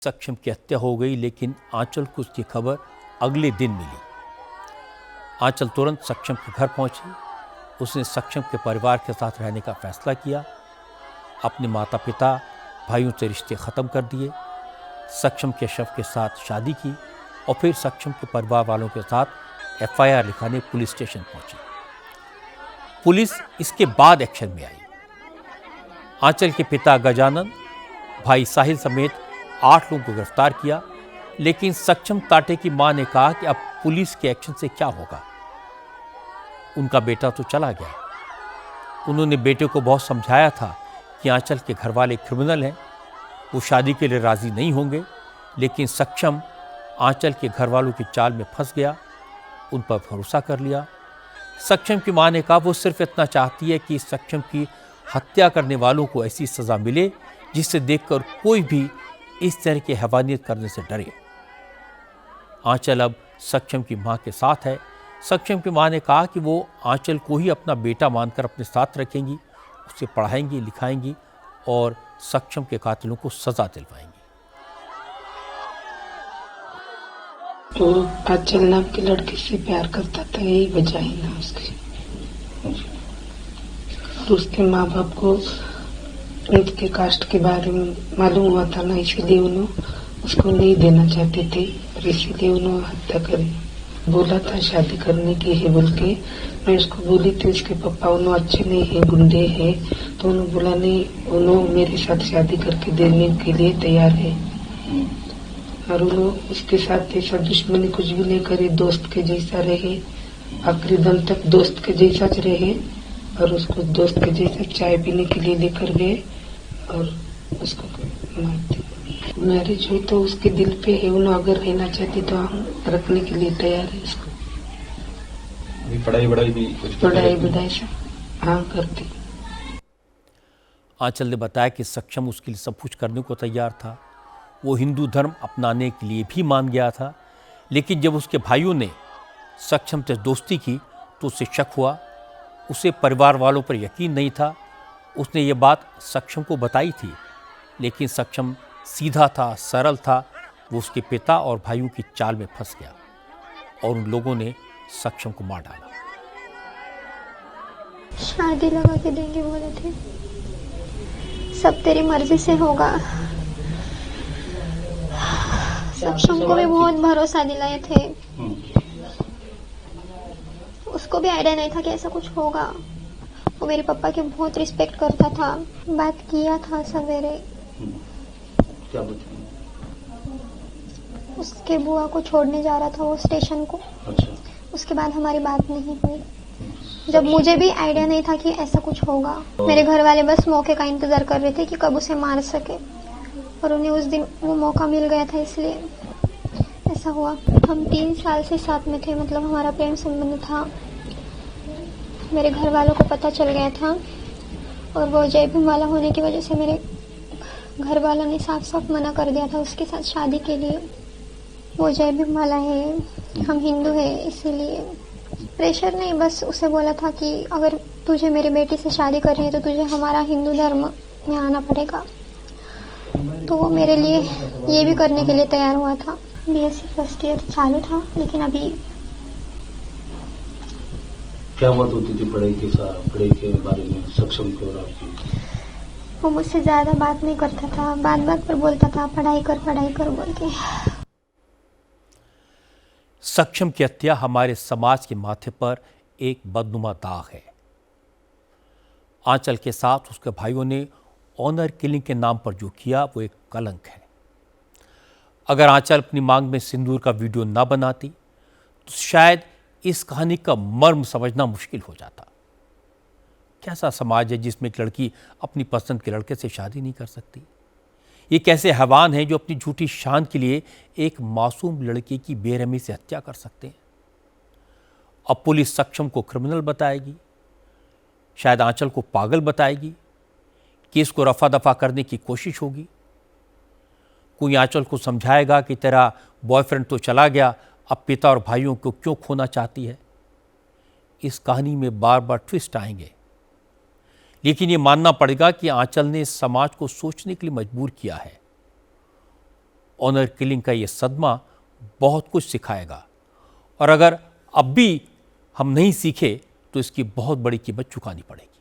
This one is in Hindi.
सक्षम की हत्या हो गई, लेकिन आंचल को उसकी खबर अगले दिन मिली। आंचल तुरंत सक्षम के घर पहुंची। उसने सक्षम के परिवार के साथ रहने का फैसला किया। अपने माता पिता भाइयों से रिश्ते ख़त्म कर दिए। सक्षम के शव के साथ शादी की और फिर सक्षम के परिवार वालों के साथ एफआईआर लिखाने पुलिस स्टेशन पहुंची। पुलिस इसके बाद एक्शन में आई। आंचल के पिता गजानन, भाई साहिल समेत 8 लोगों को गिरफ्तार किया, लेकिन सक्षम ताटे की मां ने कहा कि अब पुलिस के एक्शन से क्या होगा, उनका बेटा तो चला गया। उन्होंने बेटे को बहुत समझाया था कि आंचल के घर वाले क्रिमिनल हैं, वो शादी के लिए राजी नहीं होंगे, लेकिन सक्षम आंचल के घर वालों की चाल में फंस गया, उन पर भरोसा कर लिया। सक्षम की मां ने कहा वो सिर्फ इतना चाहती है कि सक्षम की हत्या करने वालों को ऐसी सजा मिले जिसे देखकर कोई भी इस तरह की हैवानियत करने से डरे। आंचल अब सक्षम की मां के साथ है। सक्षम की मां ने कहा कि वो आंचल को ही अपना बेटा मानकर अपने साथ रखेंगी, उसे पढ़ाएंगी, लिखाएंगी और सक्षम के कातिलों को सजा दिलवाएंगी। तो आंचल नाम की लड़की से प्यार करता था, यही वजह है ना उसकी। और उसके माँ बाप को उसके कास्ट के बारे में मालूम हुआ था ना, इसीलिए उन्होंने उसको नहीं देना चाहते थे और इसीलिए उन्होंने हत्या करी। बोला था शादी करने की है बोल के। मैं उसको बोली थी, उसके पापा उन्होंने अच्छे नहीं है, गुंडे हैं, तो उन्होंने बोला नहीं, उन्होंने मेरे साथ शादी करके देने के लिए तैयार है। और उन्होंने उसके साथ ऐसा दुश्मनी कुछ भी नहीं करे, दोस्त के जैसा रहे, आखिरी दम तक दोस्त के जैसा रहे। और उसको दोस्त के जैसा चाय पीने के लिए लेकर गए और उसको मार दिया। मैरिज हुई तो उसके दिल पे है, उन्होंने अगर रहना चाहती तो हम रखने के लिए तैयार है इसको। पढ़ाई भी पढ़ाई सब हाँ करती। आंचल ने बताया कि सक्षम उसके लिए सब कुछ करने को तैयार था। वो हिंदू धर्म अपनाने के लिए भी मान गया था, लेकिन जब उसके भाइयों ने सक्षम से दोस्ती की तो उसे शक हुआ। उसे परिवार वालों पर यकीन नहीं था। उसने ये बात सक्षम को बताई थी, लेकिन सक्षम सीधा था, सरल था। वो उसके पिता और भाइयों की चाल में फंस गया और उन लोगों ने सक्षम को मार डाला। शादी लगा के देंगे बोले थे, सब तेरी मर्जी से होगा। सक्षम को भी बहुत भरोसा दिलाए थे, उसको भी आइडिया नहीं था कि ऐसा कुछ होगा। वो मेरे पापा के बहुत रिस्पेक्ट करता था। बात किया था सवेरे, क्या बताया? उसके बुआ को छोड़ने जा रहा था वो स्टेशन को। अच्छा। उसके बाद हमारी बात नहीं हुई, जब मुझे भी आइडिया नहीं था कि ऐसा कुछ होगा। मेरे घर वाले बस मौके का इंतजार कर रहे थे कि कब उसे मार सके, और उन्हें उस दिन वो मौका मिल गया था, इसलिए ऐसा हुआ। हम 3 साल से साथ में थे, मतलब हमारा प्रेम संबंध था। मेरे घर वालों को पता चल गया था और वो जय भीम वाला होने की वजह से मेरे घर वालों ने साफ साफ मना कर दिया था उसके साथ शादी के लिए। वो जय भीम वाला है, हम हिंदू है, इसीलिए प्रेशर नहीं, बस उसे बोला था कि अगर तुझे मेरी बेटी से शादी करनी है तो तुझे हमारा हिंदू धर्म में आना पड़ेगा। तो वो मेरे लिए ये भी करने के लिए तैयार हुआ था। बीएससी फर्स्ट ईयर चालू था, लेकिन अभी क्या बात होती थी पढ़ाई के बारे में सक्षम के और आपकी? वो मुझसे ज्यादा बात नहीं करता था, बात बात पर बोलता था पढ़ाई कर बोल के। सक्षम की हत्या हमारे समाज के माथे पर एक बदनुमा दाग है। आंचल के साथ उसके भाइयों ने ऑनर किलिंग के नाम पर जो किया वो एक कलंक है। अगर आंचल अपनी मांग में सिंदूर का वीडियो ना बनाती तो शायद इस कहानी का मर्म समझना मुश्किल हो जाता। कैसा समाज है जिसमें एक लड़की अपनी पसंद के लड़के से शादी नहीं कर सकती? ये कैसे हैवान हैं जो अपनी झूठी शान के लिए एक मासूम लड़की की बेरहमी से हत्या कर सकते हैं? अब पुलिस सक्षम को क्रिमिनल बताएगी, शायद आंचल को पागल बताएगी, केस को रफा दफा करने की कोशिश होगी। कोई आंचल को समझाएगा कि तेरा बॉयफ्रेंड तो चला गया, अब पिता और भाइयों को क्यों खोना चाहती है। इस कहानी में बार बार ट्विस्ट आएंगे, लेकिन ये मानना पड़ेगा कि आंचल ने समाज को सोचने के लिए मजबूर किया है ऑनर किलिंग का ये सदमा बहुत कुछ सिखाएगा और अगर अब भी हम नहीं सीखे तो इसकी बहुत बड़ी कीमत चुकानी पड़ेगी।